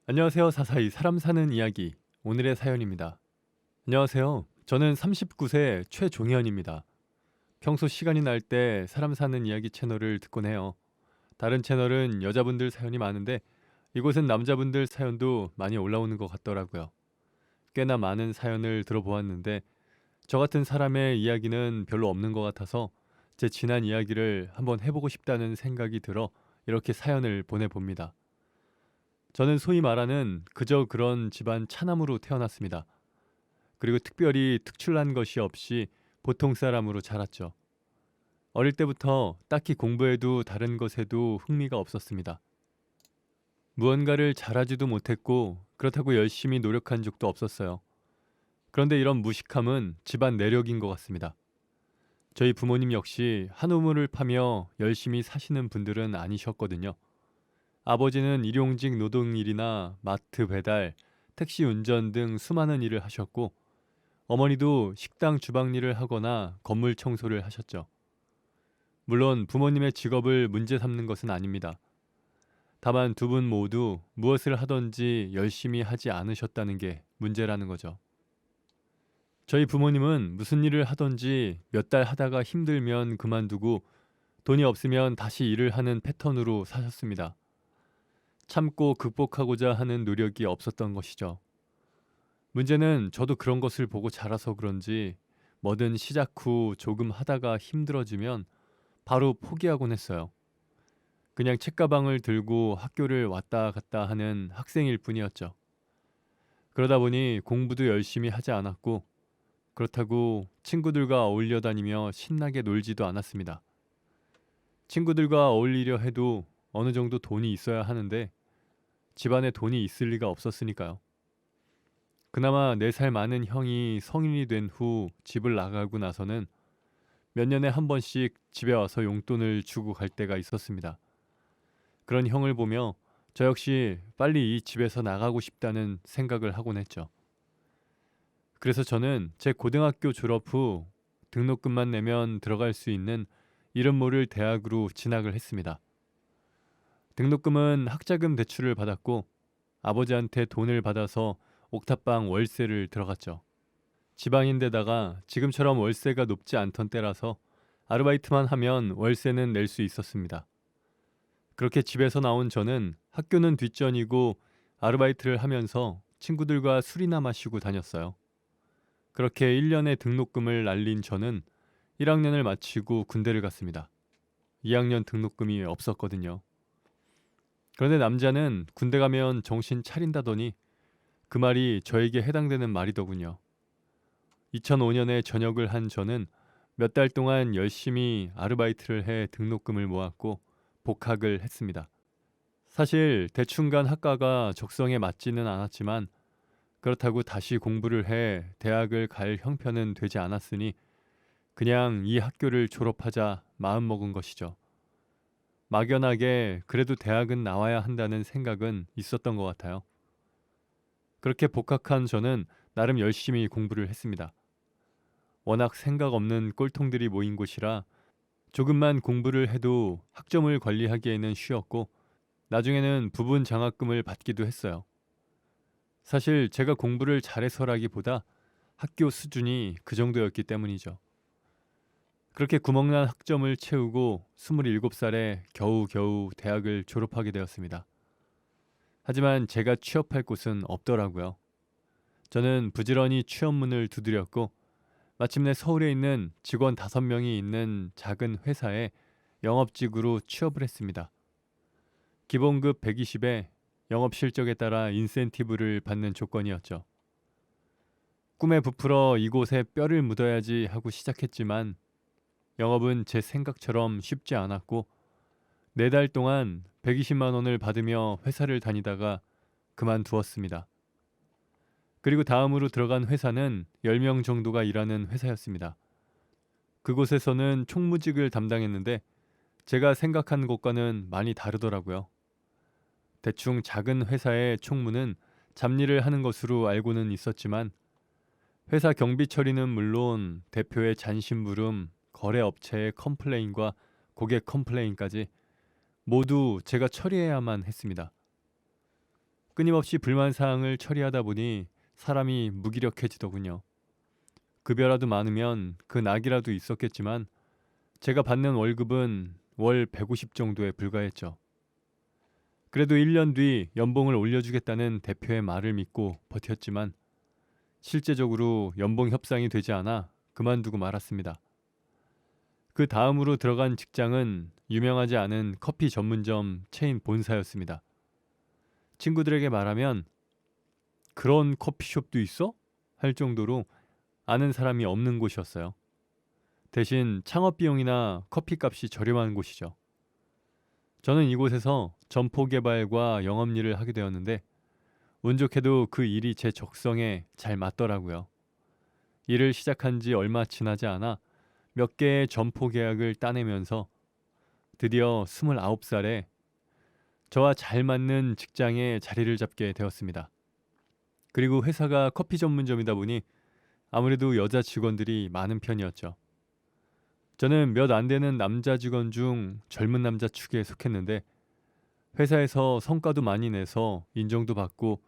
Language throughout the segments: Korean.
안녕하세요. 사사이 사람 사는 이야기 오늘의 사연입니다. 안녕하세요. 저는 39세 최종현입니다. 평소 시간이 날 때 사람 사는 이야기 채널을 듣곤 해요. 다른 채널은 여자분들 사연이 많은데 이곳은 남자분들 사연도 많이 올라오는 것 같더라고요. 꽤나 많은 사연을 들어보았는데 저 같은 사람의 이야기는 별로 없는 것 같아서 제 지난 이야기를 한번 해보고 싶다는 생각이 들어 이렇게 사연을 보내봅니다. 저는 소위 말하는 그저 그런 집안 차남으로 태어났습니다. 그리고 특별히 특출난 것이 없이 보통 사람으로 자랐죠. 어릴 때부터 딱히 공부에도 다른 것에도 흥미가 없었습니다. 무언가를 잘하지도 못했고 그렇다고 열심히 노력한 적도 없었어요. 그런데 이런 무식함은 집안 내력인 것 같습니다. 저희 부모님 역시 한 우물을 파며 열심히 사시는 분들은 아니셨거든요. 아버지는 일용직 노동일이나 마트 배달, 택시 운전 등 수많은 일을 하셨고 어머니도 식당 주방 일을 하거나 건물 청소를 하셨죠. 물론 부모님의 직업을 문제 삼는 것은 아닙니다. 다만 두 분 모두 무엇을 하든지 열심히 하지 않으셨다는 게 문제라는 거죠. 저희 부모님은 무슨 일을 하든지 몇 달 하다가 힘들면 그만두고 돈이 없으면 다시 일을 하는 패턴으로 사셨습니다. 참고 극복하고자 하는 노력이 없었던 것이죠. 문제는 저도 그런 것을 보고 자라서 그런지 뭐든 시작 후 조금 하다가 힘들어지면 바로 포기하곤 했어요. 그냥 책가방을 들고 학교를 왔다 갔다 하는 학생일 뿐이었죠. 그러다 보니 공부도 열심히 하지 않았고 그렇다고 친구들과 어울려 다니며 신나게 놀지도 않았습니다. 친구들과 어울리려 해도 어느 정도 돈이 있어야 하는데 집안에 돈이 있을 리가 없었으니까요. 그나마 4살 많은 형이 성인이 된 후 집을 나가고 나서는 몇 년에 한 번씩 집에 와서 용돈을 주고 갈 때가 있었습니다. 그런 형을 보며 저 역시 빨리 이 집에서 나가고 싶다는 생각을 하곤 했죠. 그래서 저는 제 고등학교 졸업 후 등록금만 내면 들어갈 수 있는 이름 모를 대학으로 진학을 했습니다. 등록금은 학자금 대출을 받았고 아버지한테 돈을 받아서 옥탑방 월세를 들어갔죠. 지방인데다가 지금처럼 월세가 높지 않던 때라서 아르바이트만 하면 월세는 낼 수 있었습니다. 그렇게 집에서 나온 저는 학교는 뒷전이고 아르바이트를 하면서 친구들과 술이나 마시고 다녔어요. 그렇게 1년의 등록금을 날린 저는 1학년을 마치고 군대를 갔습니다. 2학년 등록금이 없었거든요. 그런데 남자는 군대 가면 정신 차린다더니 그 말이 저에게 해당되는 말이더군요. 2005년에 전역을 한 저는 몇 달 동안 열심히 아르바이트를 해 등록금을 모았고 복학을 했습니다. 사실 대충 간 학과가 적성에 맞지는 않았지만 그렇다고 다시 공부를 해 대학을 갈 형편은 되지 않았으니 그냥 이 학교를 졸업하자 마음먹은 것이죠. 막연하게 그래도 대학은 나와야 한다는 생각은 있었던 것 같아요. 그렇게 복학한 저는 나름 열심히 공부를 했습니다. 워낙 생각 없는 꼴통들이 모인 곳이라 조금만 공부를 해도 학점을 관리하기에는 쉬웠고 나중에는 부분 장학금을 받기도 했어요. 사실 제가 공부를 잘해서라기보다 학교 수준이 그 정도였기 때문이죠. 그렇게 구멍난 학점을 채우고 27살에 겨우겨우 대학을 졸업하게 되었습니다. 하지만 제가 취업할 곳은 없더라고요. 저는 부지런히 취업문을 두드렸고 마침내 서울에 있는 직원 5명이 있는 작은 회사에 영업직으로 취업을 했습니다. 기본급 120에 영업 실적에 따라 인센티브를 받는 조건이었죠. 꿈에 부풀어 이곳에 뼈를 묻어야지 하고 시작했지만 영업은 제 생각처럼 쉽지 않았고 4달 동안 120만 원을 받으며 회사를 다니다가 그만두었습니다. 그리고 다음으로 들어간 회사는 10명 정도가 일하는 회사였습니다. 그곳에서는 총무직을 담당했는데 제가 생각한 것과는 많이 다르더라고요. 대충 작은 회사의 총무는 잡일을 하는 것으로 알고는 있었지만 회사 경비 처리는 물론 대표의 잔심부름, 거래업체의 컴플레인과 고객 컴플레인까지 모두 제가 처리해야만 했습니다. 끊임없이 불만 사항을 처리하다 보니 사람이 무기력해지더군요. 급여라도 많으면 그 낙이라도 있었겠지만 제가 받는 월급은 월 150 정도에 불과했죠. 그래도 1년 뒤 연봉을 올려주겠다는 대표의 말을 믿고 버텼지만 실제적으로 연봉 협상이 되지 않아 그만두고 말았습니다. 그 다음으로 들어간 직장은 유명하지 않은 커피 전문점 체인 본사였습니다. 친구들에게 말하면 그런 커피숍도 있어? 할 정도로 아는 사람이 없는 곳이었어요. 대신 창업 비용이나 커피값이 저렴한 곳이죠. 저는 이곳에서 점포 개발과 영업 일을 하게 되었는데 운 좋게도 그 일이 제 적성에 잘 맞더라고요. 일을 시작한 지 얼마 지나지 않아 몇 개의 점포 계약을 따내면서 드디어 29살에 저와 잘 맞는 직장에 자리를 잡게 되었습니다. 그리고 회사가 커피 전문점이다 보니 아무래도 여자 직원들이 많은 편이었죠. 저는 몇 안 되는 남자 직원 중 젊은 남자 축에 속했는데 회사에서 성과도 많이 내서 인정도 받고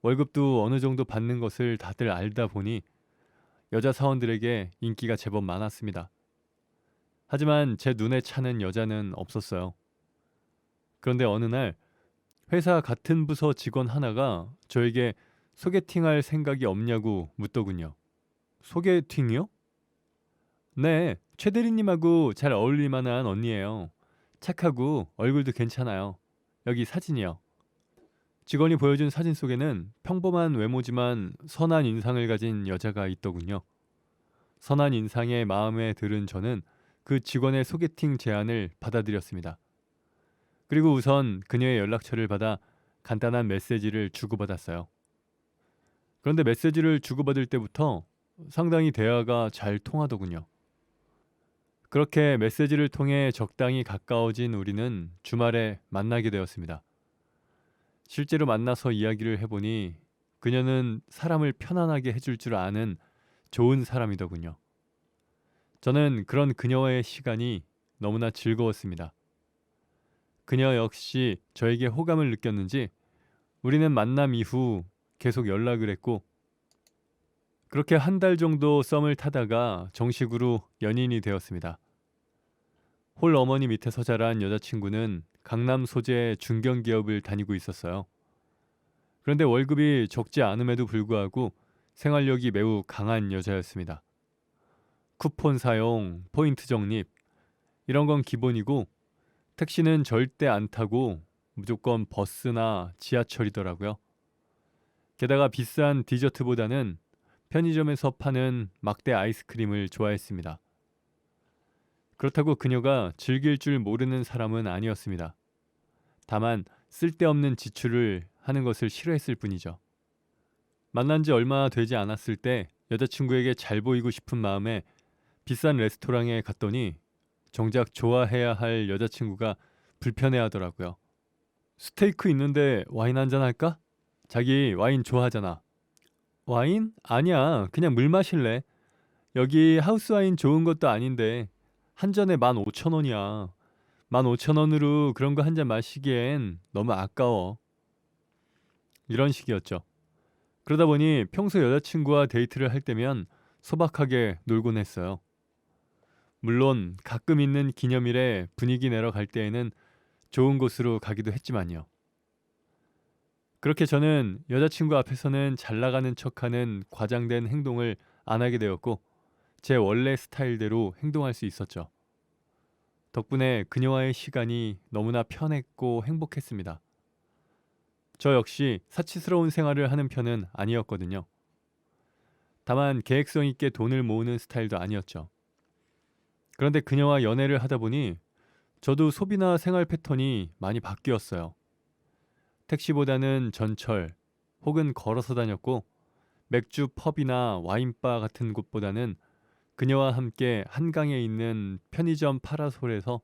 월급도 어느 정도 받는 것을 다들 알다 보니 여자 사원들에게 인기가 제법 많았습니다. 하지만 제 눈에 차는 여자는 없었어요. 그런데 어느 날 회사 같은 부서 직원 하나가 저에게 소개팅할 생각이 없냐고 묻더군요. 소개팅이요? 네, 최 대리님하고 잘 어울릴 만한 언니예요. 착하고 얼굴도 괜찮아요. 여기 사진이요. 직원이 보여준 사진 속에는 평범한 외모지만 선한 인상을 가진 여자가 있더군요. 선한 인상에 마음에 들은 저는 그 직원의 소개팅 제안을 받아들였습니다. 그리고 우선 그녀의 연락처를 받아 간단한 메시지를 주고받았어요. 그런데 메시지를 주고받을 때부터 상당히 대화가 잘 통하더군요. 그렇게 메시지를 통해 적당히 가까워진 우리는 주말에 만나게 되었습니다. 실제로 만나서 이야기를 해보니 그녀는 사람을 편안하게 해줄 줄 아는 좋은 사람이더군요. 저는 그런 그녀와의 시간이 너무나 즐거웠습니다. 그녀 역시 저에게 호감을 느꼈는지 우리는 만남 이후 계속 연락을 했고 그렇게 한 달 정도 썸을 타다가 정식으로 연인이 되었습니다. 홀 어머니 밑에서 자란 여자친구는 강남 소재의 중견기업을 다니고 있었어요. 그런데 월급이 적지 않음에도 불구하고 생활력이 매우 강한 여자였습니다. 쿠폰 사용, 포인트 적립 이런 건 기본이고 택시는 절대 안 타고 무조건 버스나 지하철이더라고요. 게다가 비싼 디저트보다는 편의점에서 파는 막대 아이스크림을 좋아했습니다. 그렇다고 그녀가 즐길 줄 모르는 사람은 아니었습니다. 다만 쓸데없는 지출을 하는 것을 싫어했을 뿐이죠. 만난 지 얼마 되지 않았을 때 여자친구에게 잘 보이고 싶은 마음에 비싼 레스토랑에 갔더니 정작 좋아해야 할 여자친구가 불편해하더라고요. 스테이크 있는데 와인 한잔 할까? 자기 와인 좋아하잖아. 와인? 아니야. 그냥 물 마실래. 여기 하우스 와인 좋은 것도 아닌데 한 잔에 15,000원이야. 15,000원으로 그런 거 한 잔 마시기엔 너무 아까워. 이런 식이었죠. 그러다 보니 평소 여자친구와 데이트를 할 때면 소박하게 놀곤 했어요. 물론 가끔 있는 기념일에 분위기 내러 갈 때에는 좋은 곳으로 가기도 했지만요. 그렇게 저는 여자친구 앞에서는 잘 나가는 척하는 과장된 행동을 안 하게 되었고 제 원래 스타일대로 행동할 수 있었죠. 덕분에 그녀와의 시간이 너무나 편했고 행복했습니다. 저 역시 사치스러운 생활을 하는 편은 아니었거든요. 다만 계획성 있게 돈을 모으는 스타일도 아니었죠. 그런데 그녀와 연애를 하다 보니 저도 소비나 생활 패턴이 많이 바뀌었어요. 택시보다는 전철 혹은 걸어서 다녔고 맥주 펍이나 와인바 같은 곳보다는 그녀와 함께 한강에 있는 편의점 파라솔에서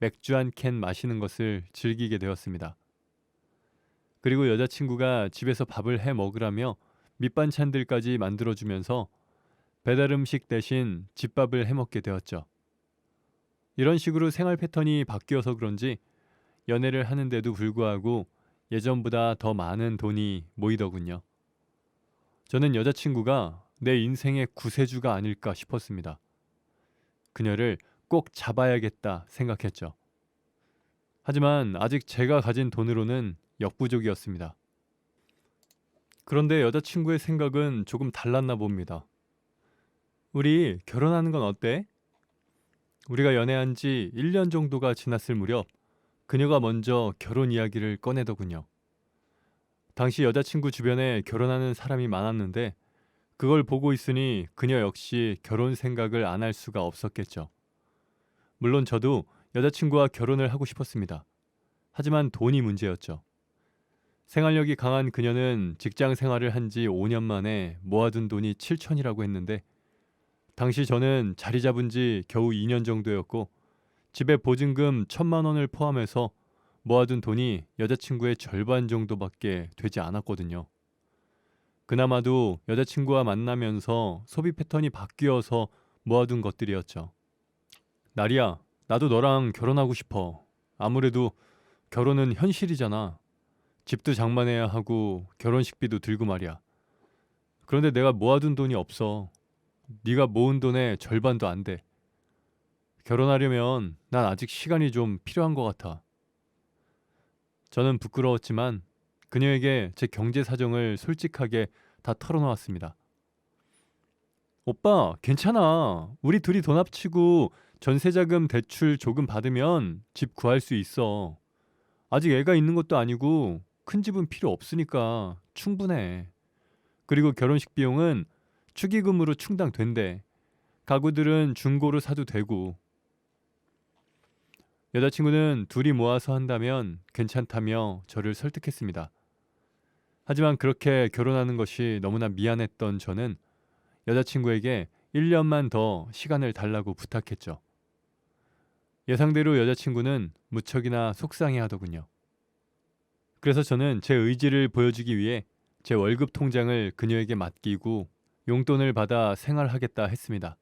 맥주 한 캔 마시는 것을 즐기게 되었습니다. 그리고 여자친구가 집에서 밥을 해 먹으라며 밑반찬들까지 만들어주면서 배달 음식 대신 집밥을 해 먹게 되었죠. 이런 식으로 생활 패턴이 바뀌어서 그런지 연애를 하는데도 불구하고 예전보다 더 많은 돈이 모이더군요. 저는 여자친구가 내 인생의 구세주가 아닐까 싶었습니다. 그녀를 꼭 잡아야겠다 생각했죠. 하지만 아직 제가 가진 돈으로는 역부족이었습니다. 그런데 여자친구의 생각은 조금 달랐나 봅니다. 우리 결혼하는 건 어때? 우리가 연애한 지 1년 정도가 지났을 무렵 그녀가 먼저 결혼 이야기를 꺼내더군요. 당시 여자친구 주변에 결혼하는 사람이 많았는데 그걸 보고 있으니 그녀 역시 결혼 생각을 안 할 수가 없었겠죠. 물론 저도 여자친구와 결혼을 하고 싶었습니다. 하지만 돈이 문제였죠. 생활력이 강한 그녀는 직장 생활을 한 지 5년 만에 모아둔 돈이 7천이라고 했는데 당시 저는 자리 잡은 지 겨우 2년 정도였고 집에 보증금 1,000만 원을 포함해서 모아둔 돈이 여자친구의 절반 정도밖에 되지 않았거든요. 그나마도 여자친구와 만나면서 소비 패턴이 바뀌어서 모아둔 것들이었죠. 나리야, 나도 너랑 결혼하고 싶어. 아무래도 결혼은 현실이잖아. 집도 장만해야 하고 결혼식비도 들고 말이야. 그런데 내가 모아둔 돈이 없어. 네가 모은 돈의 절반도 안 돼. 결혼하려면 난 아직 시간이 좀 필요한 것 같아. 저는 부끄러웠지만 그녀에게 제 경제 사정을 솔직하게 다 털어놓았습니다. 오빠, 괜찮아. 우리 둘이 돈 합치고 전세자금 대출 조금 받으면 집 구할 수 있어. 아직 애가 있는 것도 아니고 큰 집은 필요 없으니까 충분해. 그리고 결혼식 비용은 축의금으로 충당된대. 가구들은 중고로 사도 되고. 여자친구는 둘이 모아서 한다면 괜찮다며 저를 설득했습니다. 하지만 그렇게 결혼하는 것이 너무나 미안했던 저는 여자친구에게 1년만 더 시간을 달라고 부탁했죠. 예상대로 여자친구는 무척이나 속상해 하더군요. 그래서 저는 제 의지를 보여주기 위해 제 월급 통장을 그녀에게 맡기고 용돈을 받아 생활하겠다 했습니다.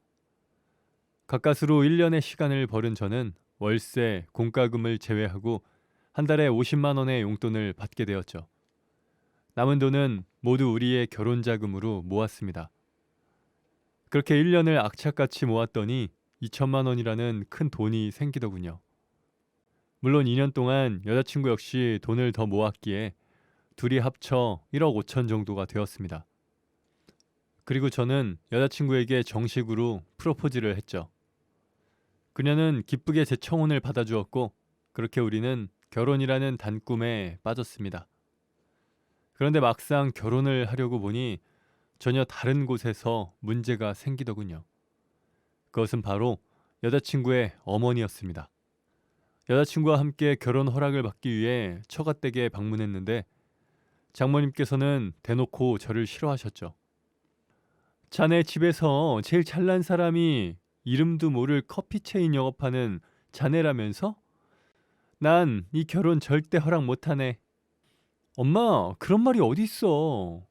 가까스로 1년의 시간을 벌은 저는 월세, 공과금을 제외하고 한 달에 50만 원의 용돈을 받게 되었죠. 남은 돈은 모두 우리의 결혼 자금으로 모았습니다. 그렇게 1년을 악착같이 모았더니 2천만 원이라는 큰 돈이 생기더군요. 물론 2년 동안 여자친구 역시 돈을 더 모았기에 둘이 합쳐 1억 5천 정도가 되었습니다. 그리고 저는 여자친구에게 정식으로 프로포즈를 했죠. 그녀는 기쁘게 제 청혼을 받아주었고 그렇게 우리는 결혼이라는 단꿈에 빠졌습니다. 그런데 막상 결혼을 하려고 보니 전혀 다른 곳에서 문제가 생기더군요. 그것은 바로 여자친구의 어머니였습니다. 여자친구와 함께 결혼 허락을 받기 위해 처갓댁에 방문했는데 장모님께서는 대놓고 저를 싫어하셨죠. 자네 집에서 제일 잘난 사람이 이름도 모를 커피 체인 영업하는 자네라면서? 난 이 결혼 절대 허락 못하네. 엄마, 그런 말이 어디 있어.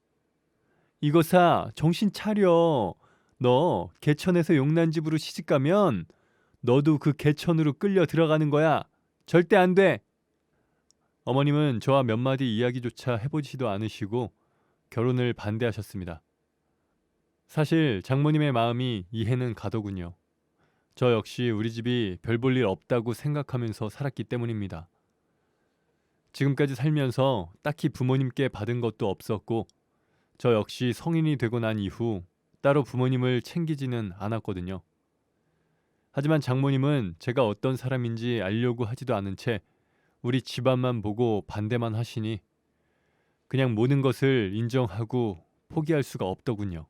이거사, 정신 차려. 너 개천에서 용난집으로 시집가면 너도 그 개천으로 끌려 들어가는 거야. 절대 안 돼. 어머님은 저와 몇 마디 이야기조차 해보지도 않으시고 결혼을 반대하셨습니다. 사실 장모님의 마음이 이해는 가더군요. 저 역시 우리 집이 별 볼 일 없다고 생각하면서 살았기 때문입니다. 지금까지 살면서 딱히 부모님께 받은 것도 없었고 저 역시 성인이 되고 난 이후 따로 부모님을 챙기지는 않았거든요. 하지만 장모님은 제가 어떤 사람인지 알려고 하지도 않은 채 우리 집안만 보고 반대만 하시니 그냥 모든 것을 인정하고 포기할 수가 없더군요.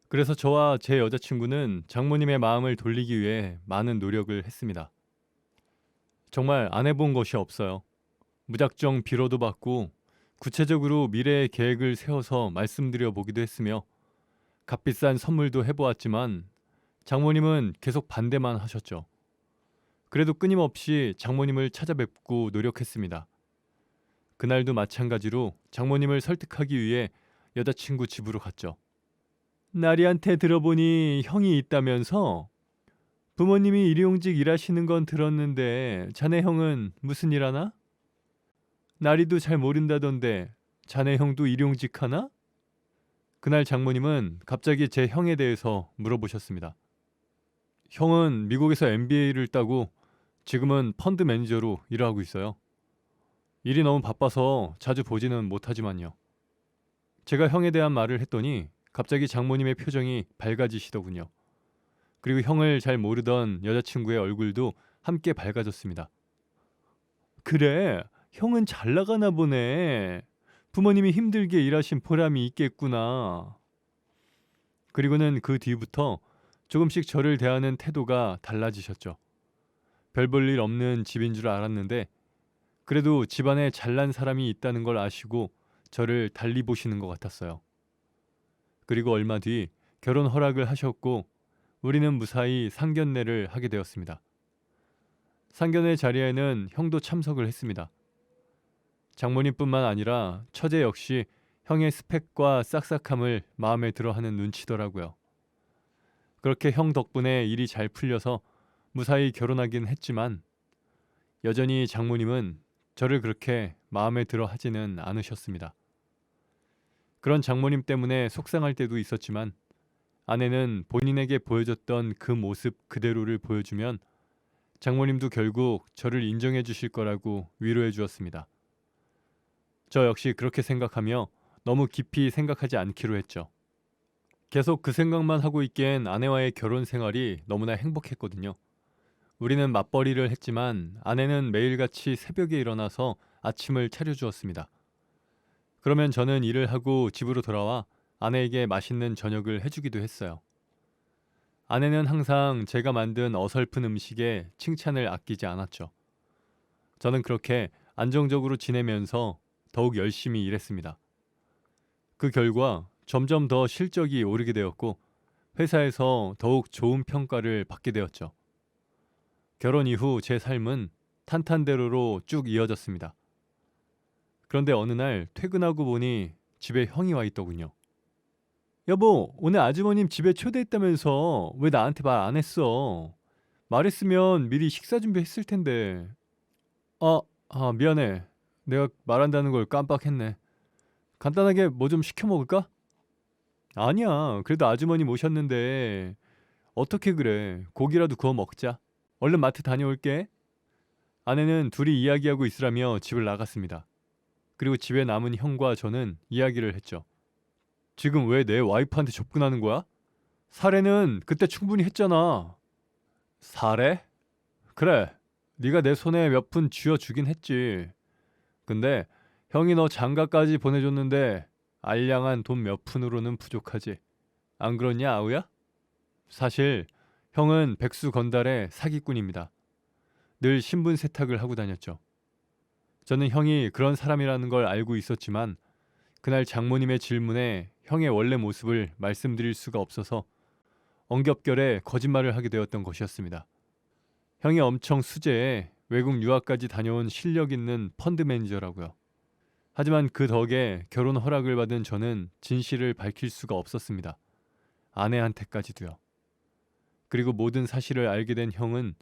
그래서 저와 제 여자친구는 장모님의 마음을 돌리기 위해 많은 노력을 했습니다. 정말 안 해본 것이 없어요. 무작정 빌어도 받고 구체적으로 미래의 계획을 세워서 말씀드려 보기도 했으며 값비싼 선물도 해보았지만 장모님은 계속 반대만 하셨죠. 그래도 끊임없이 장모님을 찾아뵙고 노력했습니다. 그날도 마찬가지로 장모님을 설득하기 위해 여자친구 집으로 갔죠. 나리한테 들어보니 형이 있다면서? 부모님이 일용직 일하시는 건 들었는데 자네 형은 무슨 일 하나? 나리도 잘 모른다던데 자네 형도 일용직하나? 그날 장모님은 갑자기 제 형에 대해서 물어보셨습니다. 형은 미국에서 MBA를 따고 지금은 펀드 매니저로 일을 하고 있어요. 일이 너무 바빠서 자주 보지는 못하지만요. 제가 형에 대한 말을 했더니 갑자기 장모님의 표정이 밝아지시더군요. 그리고 형을 잘 모르던 여자친구의 얼굴도 함께 밝아졌습니다. 그래, 형은 잘 나가나 보네. 부모님이 힘들게 일하신 보람이 있겠구나. 그리고는 그 뒤부터 조금씩 저를 대하는 태도가 달라지셨죠. 별 볼 일 없는 집인 줄 알았는데 그래도 집안에 잘난 사람이 있다는 걸 아시고 저를 달리 보시는 것 같았어요. 그리고 얼마 뒤 결혼 허락을 하셨고 우리는 무사히 상견례를 하게 되었습니다. 상견례 자리에는 형도 참석을 했습니다. 장모님뿐만 아니라 처제 역시 형의 스펙과 싹싹함을 마음에 들어하는 눈치더라고요. 그렇게 형 덕분에 일이 잘 풀려서 무사히 결혼하긴 했지만 여전히 장모님은 저를 그렇게 마음에 들어 하지는 않으셨습니다. 그런 장모님 때문에 속상할 때도 있었지만 아내는 본인에게 보여줬던 그 모습 그대로를 보여주면 장모님도 결국 저를 인정해 주실 거라고 위로해 주었습니다. 저 역시 그렇게 생각하며 너무 깊이 생각하지 않기로 했죠. 계속 그 생각만 하고 있기엔 아내와의 결혼 생활이 너무나 행복했거든요. 우리는 맞벌이를 했지만 아내는 매일같이 새벽에 일어나서 아침을 차려주었습니다. 그러면 저는 일을 하고 집으로 돌아와 아내에게 맛있는 저녁을 해주기도 했어요. 아내는 항상 제가 만든 어설픈 음식에 칭찬을 아끼지 않았죠. 저는 그렇게 안정적으로 지내면서 더욱 열심히 일했습니다. 그 결과 점점 더 실적이 오르게 되었고 회사에서 더욱 좋은 평가를 받게 되었죠. 결혼 이후 제 삶은 탄탄대로로 쭉 이어졌습니다. 그런데 어느 날 퇴근하고 보니 집에 형이 와 있더군요. 여보, 오늘 아주버님 집에 초대했다면서 왜 나한테 말 안 했어? 말했으면 미리 식사 준비했을 텐데. 미안해. 내가 말한다는 걸 깜빡했네. 간단하게 뭐 좀 시켜 먹을까? 아니야. 그래도 아주머니 모셨는데 어떻게 그래. 고기라도 구워 먹자. 얼른 마트 다녀올게. 아내는 둘이 이야기하고 있으라며 집을 나갔습니다. 그리고 집에 남은 형과 저는 이야기를 했죠. 지금 왜 내 와이프한테 접근하는 거야? 살해는 그때 충분히 했잖아. 살해? 그래. 네가 내 손에 몇 푼 쥐어주긴 했지. 근데 형이 너 장가까지 보내줬는데 알량한 돈 몇 푼으로는 부족하지. 안 그렇냐, 아우야? 사실 형은 백수건달의 사기꾼입니다. 늘 신분 세탁을 하고 다녔죠. 저는 형이 그런 사람이라는 걸 알고 있었지만 그날 장모님의 질문에 형의 원래 모습을 말씀드릴 수가 없어서 엉겹결에 거짓말을 하게 되었던 것이었습니다. 형이 엄청 수재에 외국 유학까지 다녀온 실력 있는 펀드 매니저라고요. 하지만 그 덕에 결혼 허락을 받은 저는 진실을 밝힐 수가 없었습니다. 아내한테까지도요. 그리고 모든 사실을 알게 된 형은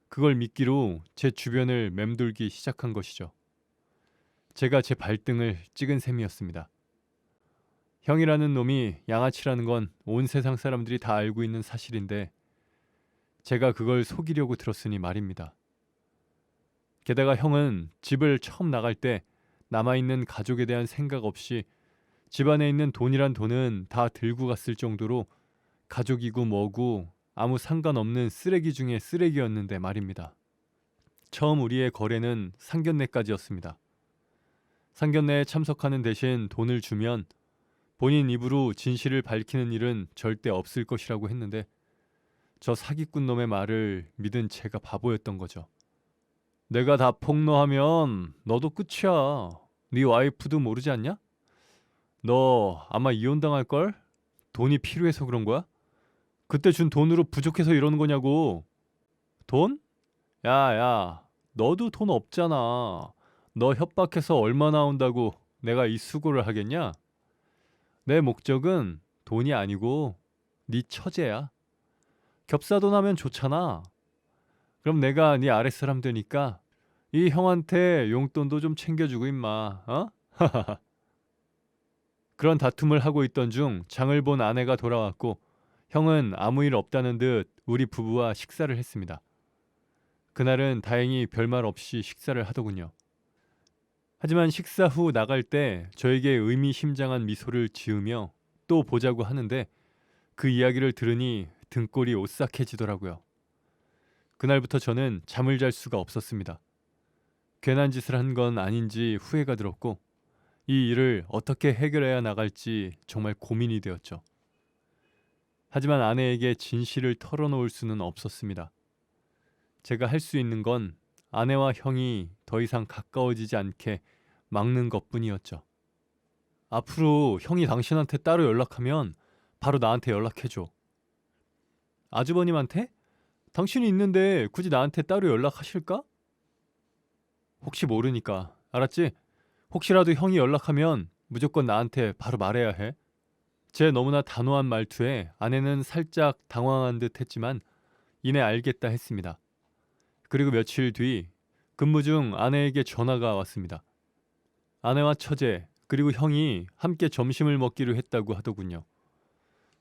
그걸 미끼로 제 주변을 맴돌기 시작한 것이죠. 제가 제 발등을 찍은 셈이었습니다. 형이라는 놈이 양아치라는 건 온 세상 사람들이 다 알고 있는 사실인데 제가 그걸 속이려고 들었으니 말입니다. 게다가 형은 집을 처음 나갈 때 남아있는 가족에 대한 생각 없이 집안에 있는 돈이란 돈은 다 들고 갔을 정도로 가족이고 뭐고 아무 상관없는 쓰레기 중에 쓰레기였는데 말입니다. 처음 우리의 거래는 상견례까지였습니다. 상견례에 참석하는 대신 돈을 주면 본인 입으로 진실을 밝히는 일은 절대 없을 것이라고 했는데 저 사기꾼 놈의 말을 믿은 제가 바보였던 거죠. 내가 다 폭로하면 너도 끝이야. 네 와이프도 모르지 않냐? 너 아마 이혼당할걸? 돈이 필요해서 그런 거야? 그때 준 돈으로 부족해서 이러는 거냐고. 돈? 야, 너도 돈 없잖아. 너 협박해서 얼마 나온다고 내가 이 수고를 하겠냐? 내 목적은 돈이 아니고 네 처제야. 겹사돈 하면 좋잖아. 그럼 내가 네 아랫사람 되니까 이 형한테 용돈도 좀 챙겨주고 임마. 어? 그런 다툼을 하고 있던 중 장을 본 아내가 돌아왔고 형은 아무 일 없다는 듯 우리 부부와 식사를 했습니다. 그날은 다행히 별말 없이 식사를 하더군요. 하지만 식사 후 나갈 때 저에게 의미심장한 미소를 지으며 또 보자고 하는데 그 이야기를 들으니 등골이 오싹해지더라고요. 그날부터 저는 잠을 잘 수가 없었습니다. 괜한 짓을 한 건 아닌지 후회가 들었고 이 일을 어떻게 해결해야 나갈지 정말 고민이 되었죠. 하지만 아내에게 진실을 털어놓을 수는 없었습니다. 제가 할 수 있는 건 아내와 형이 더 이상 가까워지지 않게 막는 것뿐이었죠. 앞으로 형이 당신한테 따로 연락하면 바로 나한테 연락해줘. 아주버님한테? 당신이 있는데 굳이 나한테 따로 연락하실까? 혹시 모르니까. 알았지? 혹시라도 형이 연락하면 무조건 나한테 바로 말해야 해. 제 너무나 단호한 말투에 아내는 살짝 당황한 듯 했지만 이내 알겠다 했습니다. 그리고 며칠 뒤 근무 중 아내에게 전화가 왔습니다. 아내와 처제 그리고 형이 함께 점심을 먹기로 했다고 하더군요.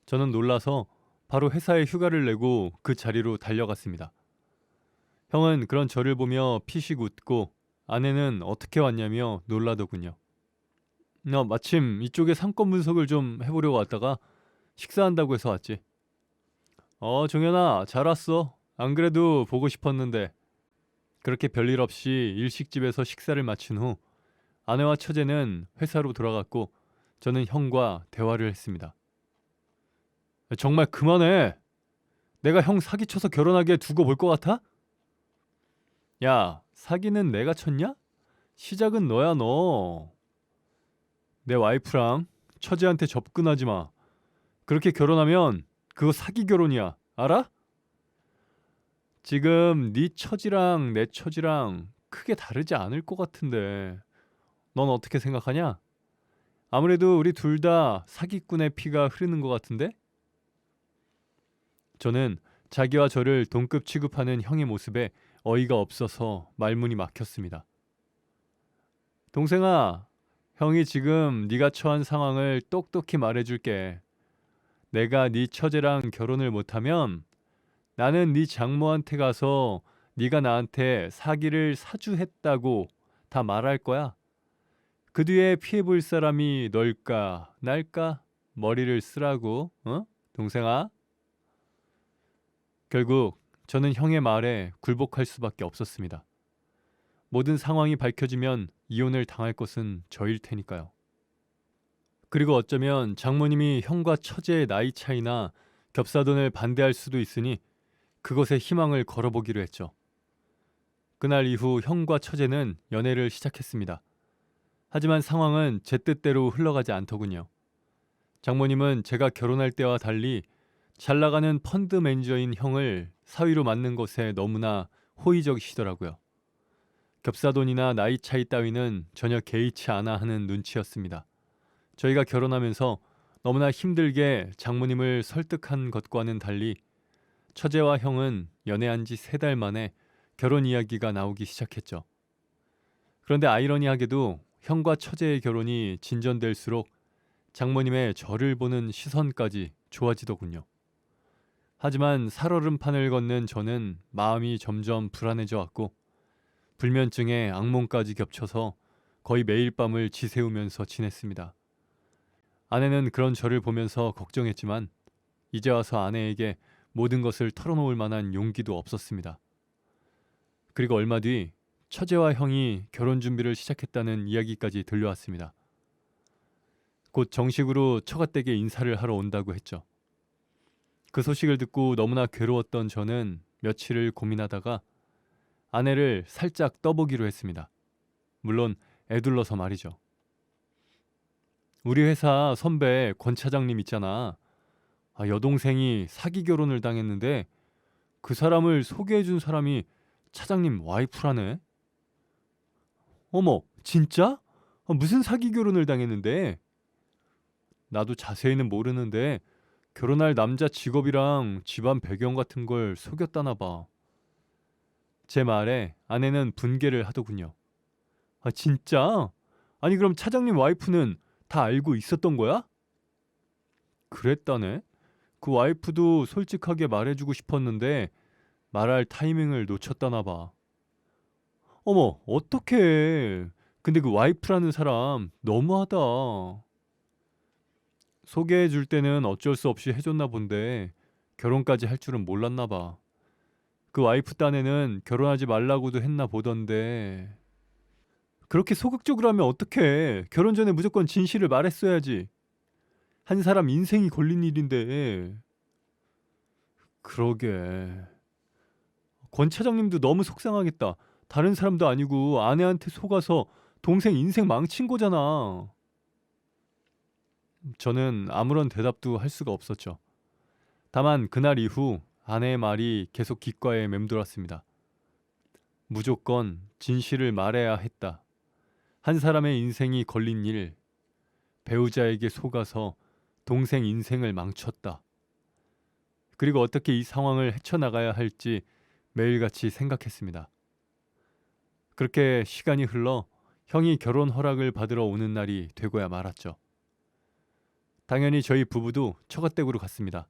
저는 놀라서 바로 회사에 휴가를 내고 그 자리로 달려갔습니다. 형은 그런 저를 보며 피식 웃고 아내는 어떻게 왔냐며 놀라더군요. 마침 이쪽에 상권 분석을 좀 해보려고 왔다가 식사한다고 해서 왔지. 종현아 잘 왔어. 안 그래도 보고 싶었는데. 그렇게 별일 없이 일식집에서 식사를 마친 후 아내와 처제는 회사로 돌아갔고 저는 형과 대화를 했습니다. 정말 그만해. 내가 형 사기쳐서 결혼하게 두고 볼 것 같아? 야, 사기는 내가 쳤냐? 시작은 너야 너. 내 와이프랑 처제한테 접근하지 마. 그렇게 결혼하면 그거 사기 결혼이야. 알아? 지금 네 처지랑 내 처지랑 크게 다르지 않을 것 같은데 넌 어떻게 생각하냐? 아무래도 우리 둘 다 사기꾼의 피가 흐르는 것 같은데? 저는 자기와 저를 동급 취급하는 형의 모습에 어이가 없어서 말문이 막혔습니다. 동생아, 형이 지금 네가 처한 상황을 똑똑히 말해줄게. 내가 네 처제랑 결혼을 못하면 나는 네 장모한테 가서 네가 나한테 사기를 사주했다고 다 말할 거야. 그 뒤에 피해볼 사람이 널까 날까 머리를 쓰라고, 어? 동생아. 결국 저는 형의 말에 굴복할 수밖에 없었습니다. 모든 상황이 밝혀지면 이혼을 당할 것은 저일 테니까요. 그리고 어쩌면 장모님이 형과 처제의 나이 차이나 겹사돈을 반대할 수도 있으니 그것에 희망을 걸어보기로 했죠. 그날 이후 형과 처제는 연애를 시작했습니다. 하지만 상황은 제 뜻대로 흘러가지 않더군요. 장모님은 제가 결혼할 때와 달리 잘 나가는 펀드 매니저인 형을 사위로 맡는 것에 너무나 호의적이시더라고요. 겹사돈이나 나이 차이 따위는 전혀 개의치 않아 하는 눈치였습니다. 저희가 결혼하면서 너무나 힘들게 장모님을 설득한 것과는 달리 처제와 형은 연애한 지 3달 만에 결혼 이야기가 나오기 시작했죠. 그런데 아이러니하게도 형과 처제의 결혼이 진전될수록 장모님의 저를 보는 시선까지 좋아지더군요. 하지만 살얼음판을 걷는 저는 마음이 점점 불안해져 왔고 불면증에 악몽까지 겹쳐서 거의 매일 밤을 지새우면서 지냈습니다. 아내는 그런 저를 보면서 걱정했지만 이제 와서 아내에게 모든 것을 털어놓을 만한 용기도 없었습니다. 그리고 얼마 뒤 처제와 형이 결혼 준비를 시작했다는 이야기까지 들려왔습니다. 곧 정식으로 처가댁에 인사를 하러 온다고 했죠. 그 소식을 듣고 너무나 괴로웠던 저는 며칠을 고민하다가 아내를 살짝 떠보기로 했습니다. 물론 애둘러서 말이죠. 우리 회사 선배 권 차장님 있잖아. 여동생이 사기 결혼을 당했는데 그 사람을 소개해준 사람이 차장님 와이프라네. 어머, 진짜? 무슨 사기 결혼을 당했는데? 나도 자세히는 모르는데 결혼할 남자 직업이랑 집안 배경 같은 걸 속였다나 봐. 제 말에 아내는 분개를 하더군요. 아, 진짜? 아니, 그럼 차장님 와이프는 다 알고 있었던 거야? 그랬다네. 그 와이프도 솔직하게 말해주고 싶었는데 말할 타이밍을 놓쳤다나 봐. 어머, 어떡해. 근데 그 와이프라는 사람 너무하다. 소개해 줄 때는 어쩔 수 없이 해줬나 본데 결혼까지 할 줄은 몰랐나 봐. 그 와이프 딴에는 결혼하지 말라고도 했나 보던데. 그렇게 소극적으로 하면 어떡해. 결혼 전에 무조건 진실을 말했어야지. 한 사람 인생이 걸린 일인데. 그러게. 권 차장님도 너무 속상하겠다. 다른 사람도 아니고 아내한테 속아서 동생 인생 망친 거잖아. 저는 아무런 대답도 할 수가 없었죠. 다만 그날 이후 아내의 말이 계속 귓가에 맴돌았습니다. 무조건 진실을 말해야 했다. 한 사람의 인생이 걸린 일, 배우자에게 속아서 동생 인생을 망쳤다. 그리고 어떻게 이 상황을 헤쳐나가야 할지 매일같이 생각했습니다. 그렇게 시간이 흘러 형이 결혼 허락을 받으러 오는 날이 되고야 말았죠. 당연히 저희 부부도 처갓댁으로 갔습니다.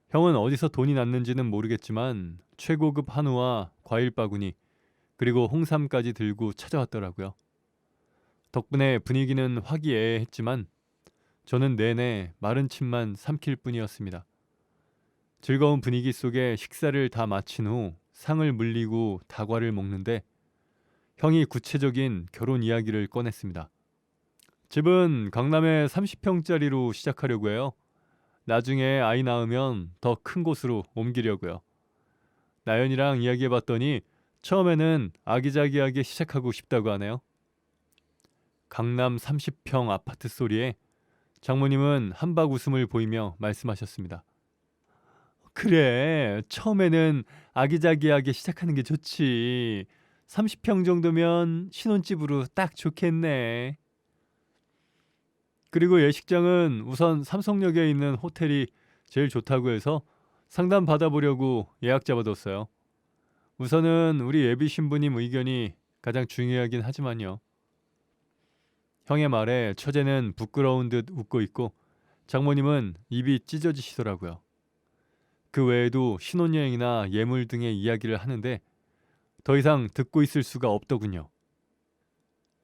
형은 어디서 돈이 났는지는 모르겠지만 최고급 한우와 과일 바구니 그리고 홍삼까지 들고 찾아왔더라고요. 덕분에 분위기는 화기애애했지만 저는 내내 마른 침만 삼킬 뿐이었습니다. 즐거운 분위기 속에 식사를 다 마친 후 상을 물리고 다과를 먹는데 형이 구체적인 결혼 이야기를 꺼냈습니다. 집은 강남에 30평짜리로 시작하려고 해요. 나중에 아이 낳으면 더 큰 곳으로 옮기려고요. 나연이랑 이야기해봤더니 처음에는 아기자기하게 시작하고 싶다고 하네요. 강남 30평 아파트 소리에 장모님은 한박 웃음을 보이며 말씀하셨습니다. 그래, 처음에는 아기자기하게 시작하는 게 좋지. 30평 정도면 신혼집으로 딱 좋겠네. 그리고 예식장은 우선 삼성역에 있는 호텔이 제일 좋다고 해서 상담 받아보려고 예약 잡아뒀어요. 우선은 우리 예비 신부님 의견이 가장 중요하긴 하지만요. 형의 말에 처제는 부끄러운 듯 웃고 있고 장모님은 입이 찢어지시더라고요. 그 외에도 신혼여행이나 예물 등의 이야기를 하는데 더 이상 듣고 있을 수가 없더군요.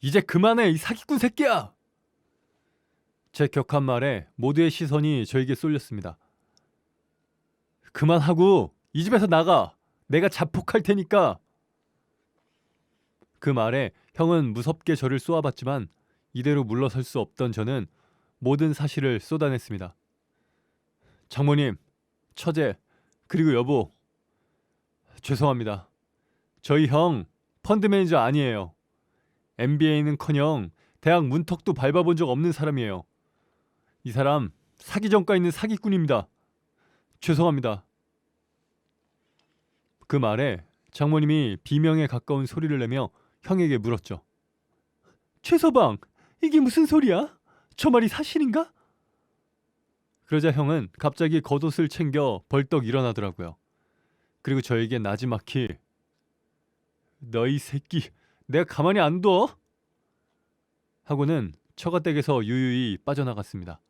이제 그만해, 이 사기꾼 새끼야! 제 격한 말에 모두의 시선이 저에게 쏠렸습니다. 그만하고 이 집에서 나가! 내가 자폭할 테니까! 그 말에 형은 무섭게 저를 쏘아봤지만 이대로 물러설 수 없던 저는 모든 사실을 쏟아냈습니다. 장모님, 처제, 그리고 여보, 죄송합니다. 저희 형 펀드 매니저 아니에요. MBA는커녕 대학 문턱도 밟아본 적 없는 사람이에요. 이 사람 사기 전과 있는 사기꾼입니다. 죄송합니다. 그 말에 장모님이 비명에 가까운 소리를 내며 형에게 물었죠. 최서방, 이게 무슨 소리야? 저 말이 사실인가? 그러자 형은 갑자기 겉옷을 챙겨 벌떡 일어나더라고요. 그리고 저에게 나지막히 너희 새끼, 내가 가만히 안 둬? 하고는 처가댁에서 유유히 빠져나갔습니다.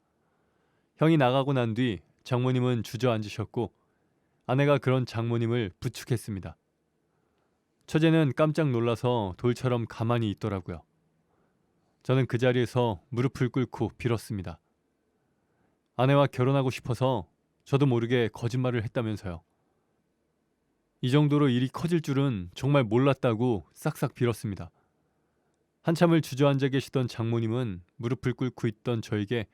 형이 나가고 난 뒤 장모님은 주저앉으셨고 아내가 그런 장모님을 부축했습니다. 처제는 깜짝 놀라서 돌처럼 가만히 있더라고요. 저는 그 자리에서 무릎을 꿇고 빌었습니다. 아내와 결혼하고 싶어서 저도 모르게 거짓말을 했다면서요. 이 정도로 일이 커질 줄은 정말 몰랐다고 싹싹 빌었습니다. 한참을 주저앉아 계시던 장모님은 무릎을 꿇고 있던 저에게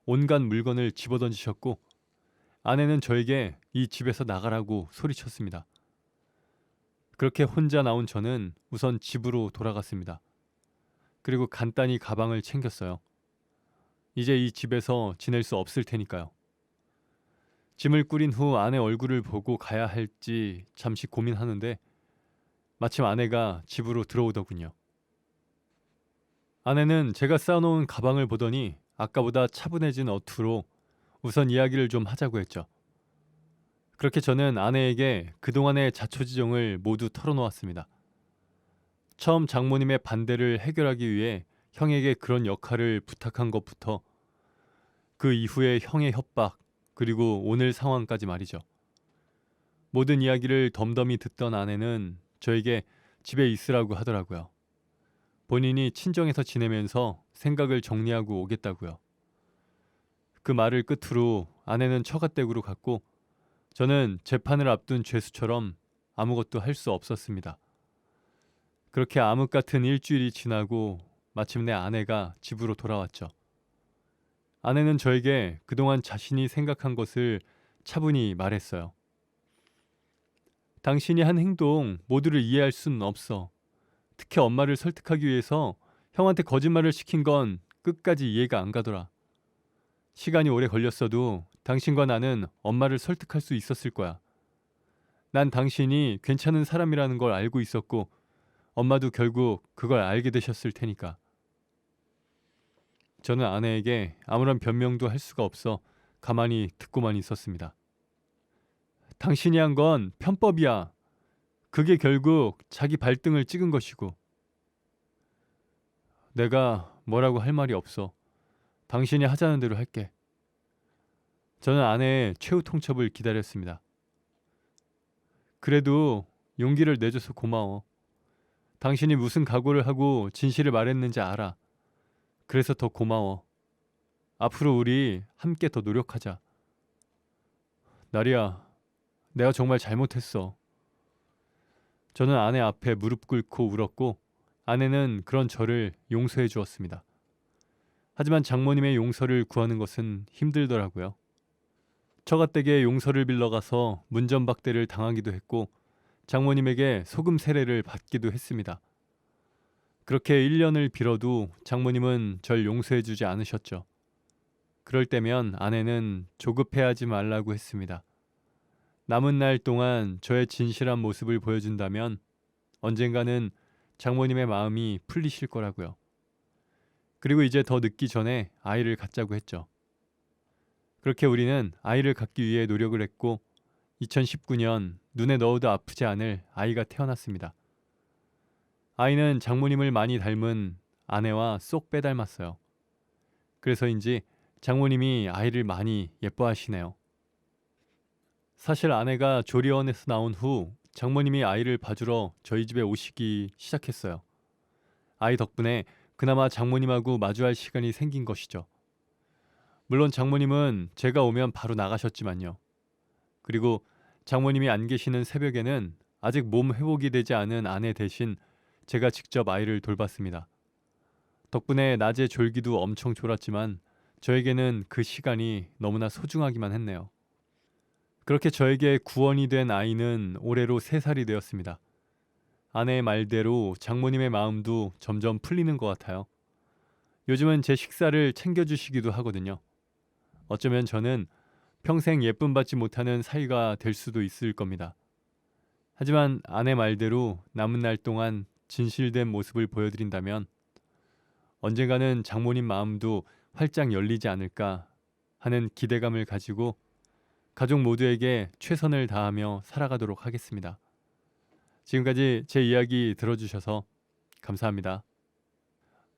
온갖 물건을 집어던지셨고 아내는 저에게 이 집에서 나가라고 소리쳤습니다. 그렇게 혼자 나온 저는 우선 집으로 돌아갔습니다. 그리고 간단히 가방을 챙겼어요. 이제 이 집에서 지낼 수 없을 테니까요. 짐을 꾸린 후 아내 얼굴을 보고 가야 할지 잠시 고민하는데 마침 아내가 집으로 들어오더군요. 아내는 제가 쌓아놓은 가방을 보더니 아까보다 차분해진 어투로 우선 이야기를 좀 하자고 했죠. 그렇게 저는 아내에게 그동안의 자초지종을 모두 털어놓았습니다. 처음 장모님의 반대를 해결하기 위해 형에게 그런 역할을 부탁한 것부터 그 이후에 형의 협박, 그리고 오늘 상황까지 말이죠. 모든 이야기를 덤덤히 듣던 아내는 저에게 집에 있으라고 하더라고요. 본인이 친정에서 지내면서 생각을 정리하고 오겠다고요. 그 말을 끝으로 아내는 처갓댁으로 갔고 저는 재판을 앞둔 죄수처럼 아무것도 할 수 없었습니다. 그렇게 암흑 같은 일주일이 지나고 마침내 아내가 집으로 돌아왔죠. 아내는 저에게 그동안 자신이 생각한 것을 차분히 말했어요. 당신이 한 행동 모두를 이해할 수는 없어. 특히 엄마를 설득하기 위해서 형한테 거짓말을 시킨 건 끝까지 이해가 안 가더라. 시간이 오래 걸렸어도 당신과 나는 엄마를 설득할 수 있었을 거야. 난 당신이 괜찮은 사람이라는 걸 알고 있었고 엄마도 결국 그걸 알게 되셨을 테니까. 저는 아내에게 아무런 변명도 할 수가 없어 가만히 듣고만 있었습니다. 당신이 한 건 편법이야. 그게 결국 자기 발등을 찍은 것이고. 내가 뭐라고 할 말이 없어. 당신이 하자는 대로 할게. 저는 아내의 최후 통첩을 기다렸습니다. 그래도 용기를 내줘서 고마워. 당신이 무슨 각오를 하고 진실을 말했는지 알아. 그래서 더 고마워. 앞으로 우리 함께 더 노력하자. 나리야, 내가 정말 잘못했어. 저는 아내 앞에 무릎 꿇고 울었고 아내는 그런 저를 용서해 주었습니다. 하지만 장모님의 용서를 구하는 것은 힘들더라고요. 처가댁에 용서를 빌러가서 문전박대를 당하기도 했고 장모님에게 소금 세례를 받기도 했습니다. 그렇게 1년을 빌어도 장모님은 절 용서해 주지 않으셨죠. 그럴 때면 아내는 조급해하지 말라고 했습니다. 남은 날 동안 저의 진실한 모습을 보여준다면 언젠가는 장모님의 마음이 풀리실 거라고요. 그리고 이제 더 늦기 전에 아이를 갖자고 했죠. 그렇게 우리는 아이를 갖기 위해 노력을 했고 2019년 눈에 넣어도 아프지 않을 아이가 태어났습니다. 아이는 장모님을 많이 닮은 아내와 쏙 빼닮았어요. 그래서인지 장모님이 아이를 많이 예뻐하시네요. 사실 아내가 조리원에서 나온 후 장모님이 아이를 봐주러 저희 집에 오시기 시작했어요. 아이 덕분에 그나마 장모님하고 마주할 시간이 생긴 것이죠. 물론 장모님은 제가 오면 바로 나가셨지만요. 그리고 장모님이 안 계시는 새벽에는 아직 몸 회복이 되지 않은 아내 대신 제가 직접 아이를 돌봤습니다. 덕분에 낮에 졸기도 엄청 졸았지만 저에게는 그 시간이 너무나 소중하기만 했네요. 그렇게 저에게 구원이 된 아이는 올해로 3살이 되었습니다. 아내의 말대로 장모님의 마음도 점점 풀리는 것 같아요. 요즘은 제 식사를 챙겨주시기도 하거든요. 어쩌면 저는 평생 예쁨 받지 못하는 사이가 될 수도 있을 겁니다. 하지만 아내 말대로 남은 날 동안 진실된 모습을 보여드린다면 언젠가는 장모님 마음도 활짝 열리지 않을까 하는 기대감을 가지고 가족 모두에게 최선을 다하며 살아가도록 하겠습니다. 지금까지 제 이야기 들어주셔서 감사합니다.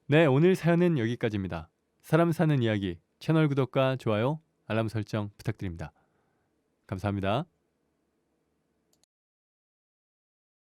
네, 오늘 사연은 여기까지입니다. 사람 사는 이야기 채널 구독과 좋아요, 알람 설정 부탁드립니다. 감사합니다.